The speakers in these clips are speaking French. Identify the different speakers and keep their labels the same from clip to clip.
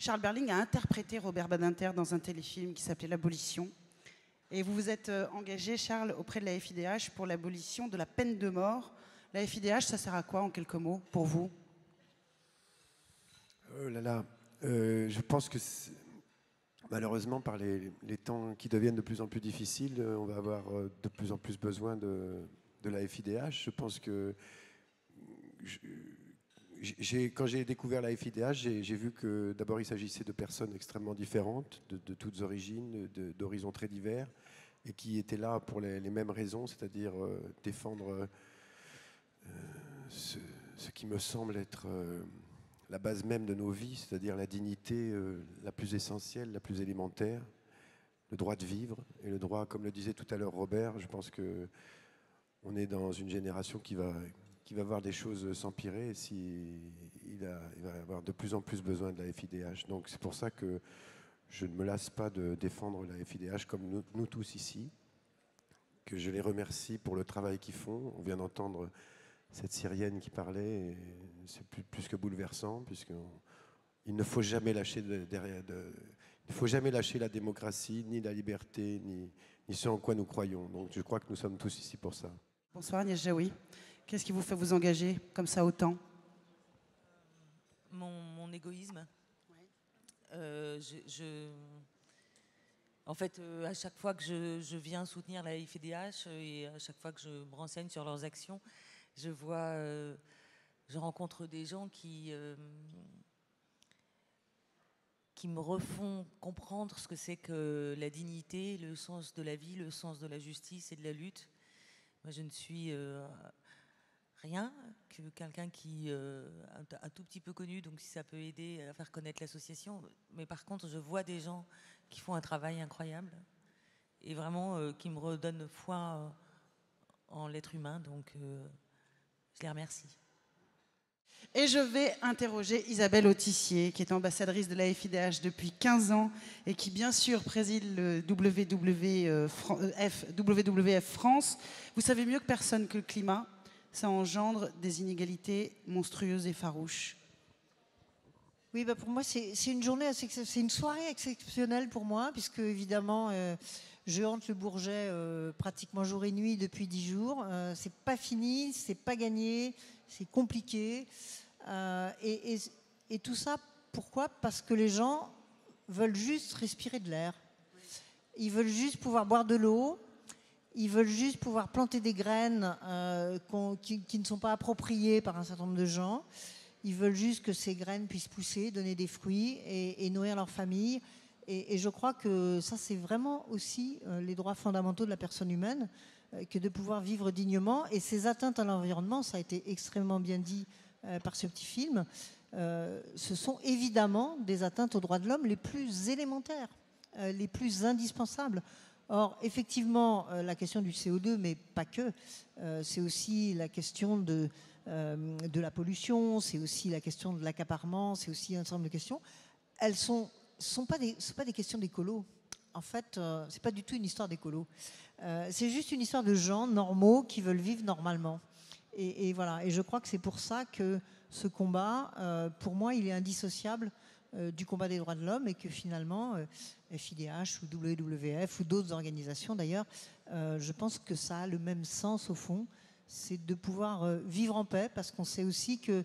Speaker 1: Charles Berling a interprété Robert Badinter dans un téléfilm qui s'appelait L'Abolition. Et vous vous êtes engagé, Charles, auprès de la FIDH pour l'abolition de la peine de mort. La FIDH, ça sert à quoi, en quelques mots, pour vous?
Speaker 2: Oh là là, je pense que malheureusement, par les temps qui deviennent de plus en plus difficiles, on va avoir de plus en plus besoin de la FIDH. Je pense que quand j'ai découvert la FIDH, j'ai vu que d'abord il s'agissait de personnes extrêmement différentes, de toutes origines, d'horizons très divers, et qui étaient là pour les mêmes raisons, c'est-à-dire défendre ce qui me semble être la base même de nos vies, c'est-à-dire la dignité la plus essentielle, la plus élémentaire, le droit de vivre, et le droit, comme le disait tout à l'heure Robert, je pense qu'on est dans une génération qui va voir des choses s'empirer, et il va avoir de plus en plus besoin de la FIDH. Donc c'est pour ça que je ne me lasse pas de défendre la FIDH comme nous tous ici, que je les remercie pour le travail qu'ils font. On vient d'entendre cette Syrienne qui parlait, et c'est plus que bouleversant, puisqu'il ne faut jamais lâcher il ne faut jamais lâcher la démocratie, ni la liberté, ni ce en quoi nous croyons. Donc je crois que nous sommes tous ici pour ça.
Speaker 1: Bonsoir Agnès Jaoui. Qu'est-ce qui vous fait vous engager comme ça autant?
Speaker 3: Mon égoïsme. En fait, à chaque fois que je viens soutenir la FIDH et à chaque fois que je me renseigne sur leurs actions, je rencontre des gens qui me refont comprendre ce que c'est que la dignité, le sens de la vie, le sens de la justice et de la lutte. Moi, je ne suis rien que quelqu'un qui un tout petit peu connu, donc si ça peut aider à faire connaître l'association. Mais par contre, je vois des gens qui font un travail incroyable et vraiment qui me redonnent foi en l'être humain. Donc, je les remercie.
Speaker 1: Et je vais interroger Isabelle Autissier, qui est ambassadrice de la FIDH depuis 15 ans et qui, bien sûr, préside le WWF France. Vous savez mieux que personne que le climat, ça engendre des inégalités monstrueuses et farouches.
Speaker 4: Oui, pour moi, c'est une soirée exceptionnelle pour moi, puisque évidemment, je hante le Bourget pratiquement jour et nuit depuis 10 jours. C'est pas fini, c'est pas gagné, c'est compliqué. Et tout ça, pourquoi? Parce que les gens veulent juste respirer de l'air. Ils veulent juste pouvoir boire de l'eau. Ils veulent juste pouvoir planter des graines qui ne sont pas appropriées par un certain nombre de gens. Ils veulent juste que ces graines puissent pousser, donner des fruits et nourrir leur famille. Et je crois que ça, c'est vraiment aussi les droits fondamentaux de la personne humaine, que de pouvoir vivre dignement. Et ces atteintes à l'environnement, ça a été extrêmement bien dit par ce petit film, ce sont évidemment des atteintes aux droits de l'homme les plus élémentaires, les plus indispensables. Or, effectivement, la question du CO2, mais pas que, c'est aussi la question de la pollution, c'est aussi la question de l'accaparement, c'est aussi un certain nombre de questions. Elles sont pas des questions d'écolo. En fait, c'est pas du tout une histoire d'écolo. C'est juste une histoire de gens normaux qui veulent vivre normalement. Et voilà. Et je crois que c'est pour ça que ce combat, pour moi, il est indissociable du combat des droits de l'homme, et que finalement, FIDH ou WWF ou d'autres organisations d'ailleurs, je pense que ça a le même sens au fond, c'est de pouvoir vivre en paix, parce qu'on sait aussi que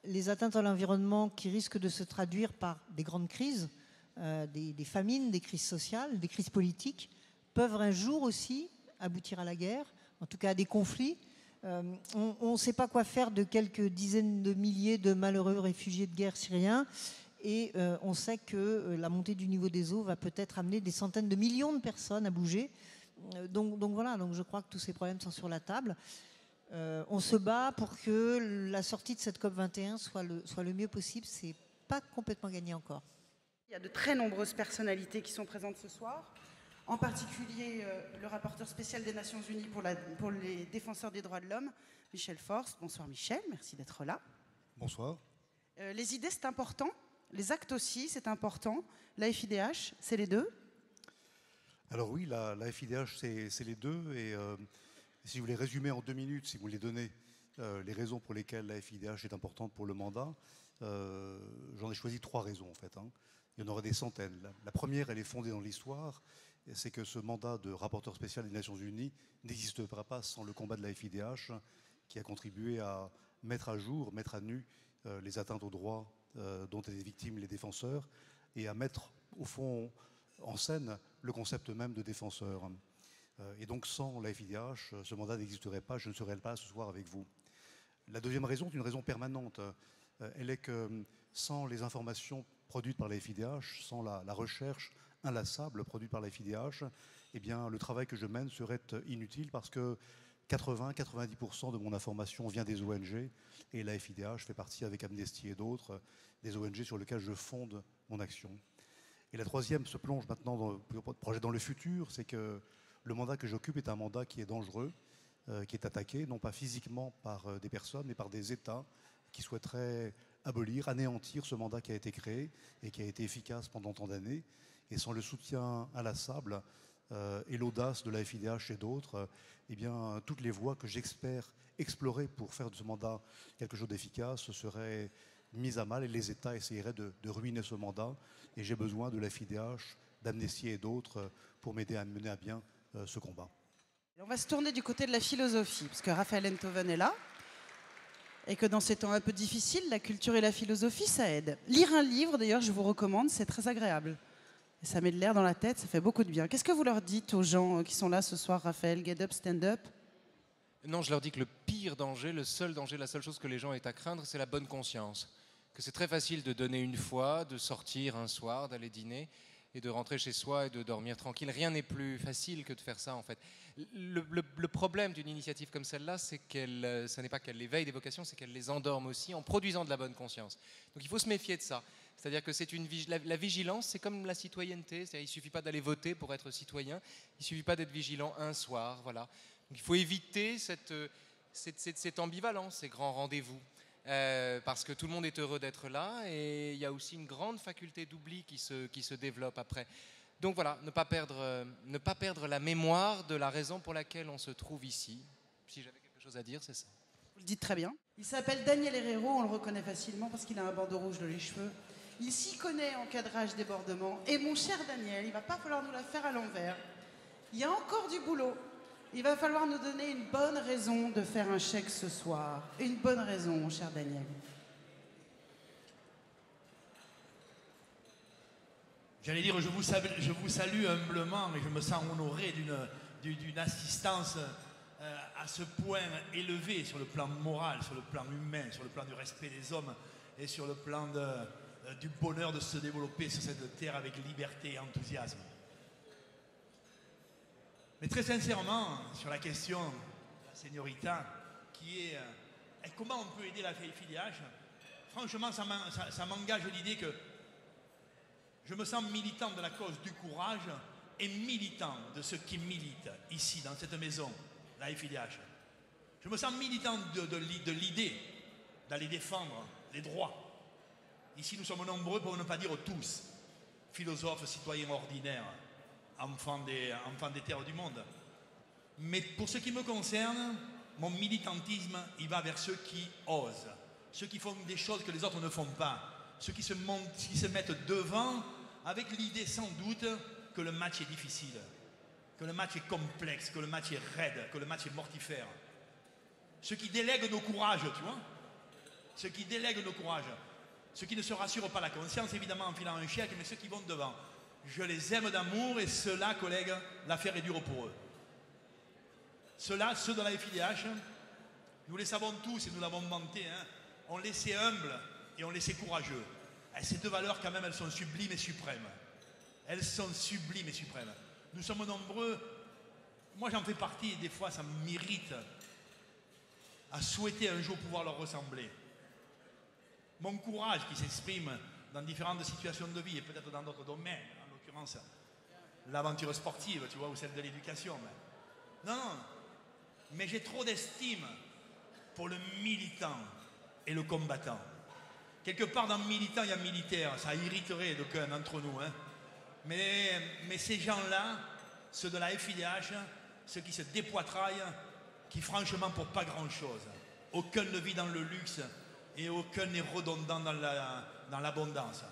Speaker 4: les atteintes à l'environnement qui risquent de se traduire par des grandes crises, des famines, des crises sociales, des crises politiques, peuvent un jour aussi aboutir à la guerre, en tout cas à des conflits. On ne sait pas quoi faire de quelques dizaines de milliers de malheureux réfugiés de guerre syriens, et on sait que la montée du niveau des eaux va peut-être amener des centaines de millions de personnes à bouger. Donc voilà, donc je crois que tous ces problèmes sont sur la table. On se bat pour que la sortie de cette COP21 soit le mieux possible. C'est pas complètement gagné encore.
Speaker 1: Il y a de très nombreuses personnalités qui sont présentes ce soir. En particulier le rapporteur spécial des Nations Unies pour les défenseurs des droits de l'homme, Michel Forst. Bonsoir Michel, merci d'être là.
Speaker 5: Bonsoir.
Speaker 1: Les idées, c'est important. Les actes aussi, c'est important. La FIDH, c'est les deux?
Speaker 5: Alors oui, la FIDH, c'est les deux. Et si je voulais résumer en 2 minutes, si vous me les donnez, les raisons pour lesquelles la FIDH est importante pour le mandat. J'en ai choisi 3 raisons en fait. Il y en aurait des centaines. La première, elle est fondée dans l'histoire, c'est que ce mandat de rapporteur spécial des Nations Unies n'existera pas sans le combat de la FIDH, qui a contribué à mettre à jour, mettre à nu les atteintes aux droits dont étaient victimes les défenseurs, et à mettre au fond en scène le concept même de défenseur. Et donc sans la FIDH, ce mandat n'existerait pas, je ne serais pas ce soir avec vous. La deuxième raison est une raison permanente. Elle est que sans les informations produites par la FIDH, sans la recherche inlassable produite par la FIDH, eh bien, le travail que je mène serait inutile parce que 80-90% de mon information vient des ONG et la FIDH fait partie avec Amnesty et d'autres des ONG sur lesquelles je fonde mon action. Et la troisième se plonge maintenant dans le projet dans le futur, c'est que le mandat que j'occupe est un mandat qui est dangereux, qui est attaqué, non pas physiquement par des personnes, mais par des États qui souhaiteraient abolir, anéantir ce mandat qui a été créé et qui a été efficace pendant tant d'années. Et sans le soutien inlassable et l'audace de la FIDH et d'autres, eh bien, toutes les voies que j'espère explorer pour faire de ce mandat quelque chose d'efficace seraient mises à mal et les États essaieraient de ruiner ce mandat. Et j'ai besoin de la FIDH, d'Amnesty et d'autres pour m'aider à mener à bien ce combat.
Speaker 1: On va se tourner du côté de la philosophie, parce que Raphaël Enthoven est là, et que dans ces temps un peu difficiles, la culture et la philosophie, ça aide. Lire un livre, d'ailleurs, je vous recommande, c'est très agréable. Et ça met de l'air dans la tête, ça fait beaucoup de bien. Qu'est-ce que vous leur dites aux gens qui sont là ce soir, Raphaël? Get up, stand up?
Speaker 6: Non, je leur dis que le pire danger, le seul danger, la seule chose que les gens aient à craindre, c'est la bonne conscience. Que c'est très facile de donner une fois, de sortir un soir, d'aller dîner, et de rentrer chez soi et de dormir tranquille. Rien n'est plus facile que de faire ça, en fait. Le problème d'une initiative comme celle-là, c'est qu'elle, ça n'est pas qu'elle éveille des vocations, c'est qu'elle les endorme aussi en produisant de la bonne conscience. Donc il faut se méfier de ça. C'est-à-dire que c'est la vigilance, c'est comme la citoyenneté. Il ne suffit pas d'aller voter pour être citoyen, il ne suffit pas d'être vigilant un soir. Voilà. Donc il faut éviter cette ambivalence, ces grands rendez-vous. Parce que tout le monde est heureux d'être là et il y a aussi une grande faculté d'oubli qui se développe après. Donc voilà, ne pas perdre la mémoire de la raison pour laquelle on se trouve ici. Si j'avais quelque chose à dire, c'est ça.
Speaker 1: Vous le dites très bien. Il s'appelle Daniel Herrero, on le reconnaît facilement parce qu'il a un bandeau rouge dans les cheveux. Il s'y connaît en cadrage débordement. Et mon cher Daniel, il ne va pas falloir nous la faire à l'envers. Il y a encore du boulot. Il va falloir nous donner une bonne raison de faire un chèque ce soir. Une bonne raison, mon cher Daniel.
Speaker 7: J'allais dire, je vous salue humblement et je me sens honoré d'une assistance à ce point élevé sur le plan moral, sur le plan humain, sur le plan du respect des hommes et sur le plan du bonheur de se développer sur cette terre avec liberté et enthousiasme. Mais très sincèrement, sur la question de la señorita, qui est comment on peut aider la FIDH, franchement, ça m'engage l'idée que je me sens militant de la cause du courage et militant de ceux qui militent ici, dans cette maison, la FIDH. Je me sens militant de l'idée d'aller défendre les droits. Ici, nous sommes nombreux, pour ne pas dire tous, philosophes, citoyens ordinaires, enfants des terres du monde. Mais pour ce qui me concerne, mon militantisme, il va vers ceux qui osent, ceux qui font des choses que les autres ne font pas, ceux qui se mettent devant avec l'idée sans doute que le match est difficile, que le match est complexe, que le match est raide, que le match est mortifère. Ceux qui délèguent nos courages, tu vois, ceux qui délèguent nos courages, ceux qui ne se rassurent pas la conscience, évidemment en filant un chèque, mais ceux qui vont devant. Je les aime d'amour et ceux-là, collègues, l'affaire est dure pour eux. Ceux-là, ceux de la FIDH, nous les savons tous et nous l'avons vanté, hein, on les sait humbles et on les sait courageux. Et ces deux valeurs, quand même, elles sont sublimes et suprêmes. Elles sont sublimes et suprêmes. Nous sommes nombreux, moi j'en fais partie et des fois ça m'irrite à souhaiter un jour pouvoir leur ressembler. Mon courage qui s'exprime dans différentes situations de vie et peut-être dans d'autres domaines, en l'occurrence l'aventure sportive, tu vois, ou celle de l'éducation. Non, mais j'ai trop d'estime pour le militant et le combattant. Quelque part dans militant, il y a militaire, ça irriterait d'aucuns d'entre nous. Hein. Mais ces gens-là, ceux de la FIDH, ceux qui se dépoitraillent, qui franchement pour pas grand-chose, aucun ne vit dans le luxe et aucun n'est redondant dans l'abondance.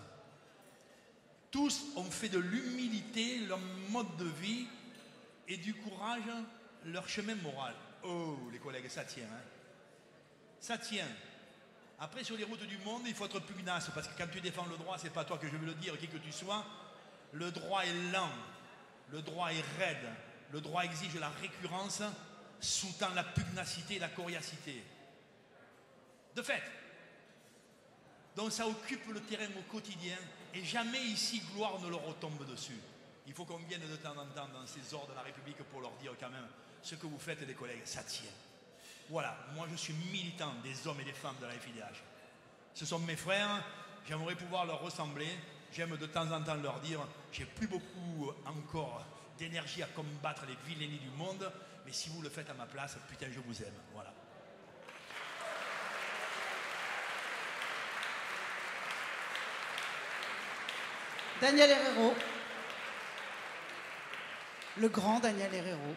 Speaker 7: Tous ont fait de l'humilité leur mode de vie et du courage leur chemin moral. Oh, les collègues, ça tient. Hein. Ça tient. Après, sur les routes du monde, il faut être pugnace, parce que quand tu défends le droit, c'est pas toi que je veux le dire, qui que tu sois, le droit est lent, le droit est raide, le droit exige la récurrence, sous-tend la pugnacité et la coriacité. De fait, donc ça occupe le terrain au quotidien, et jamais ici gloire ne leur retombe dessus. Il faut qu'on vienne de temps en temps dans ces ordres de la République pour leur dire quand même ce que vous faites, les collègues, ça tient. Voilà, moi je suis militant des hommes et des femmes de la FIDH. Ce sont mes frères, j'aimerais pouvoir leur ressembler. J'aime de temps en temps leur dire, j'ai plus beaucoup encore d'énergie à combattre les vilainies du monde, mais si vous le faites à ma place, putain, je vous aime. Voilà.
Speaker 1: Daniel Herrero. Le grand Daniel Herrero.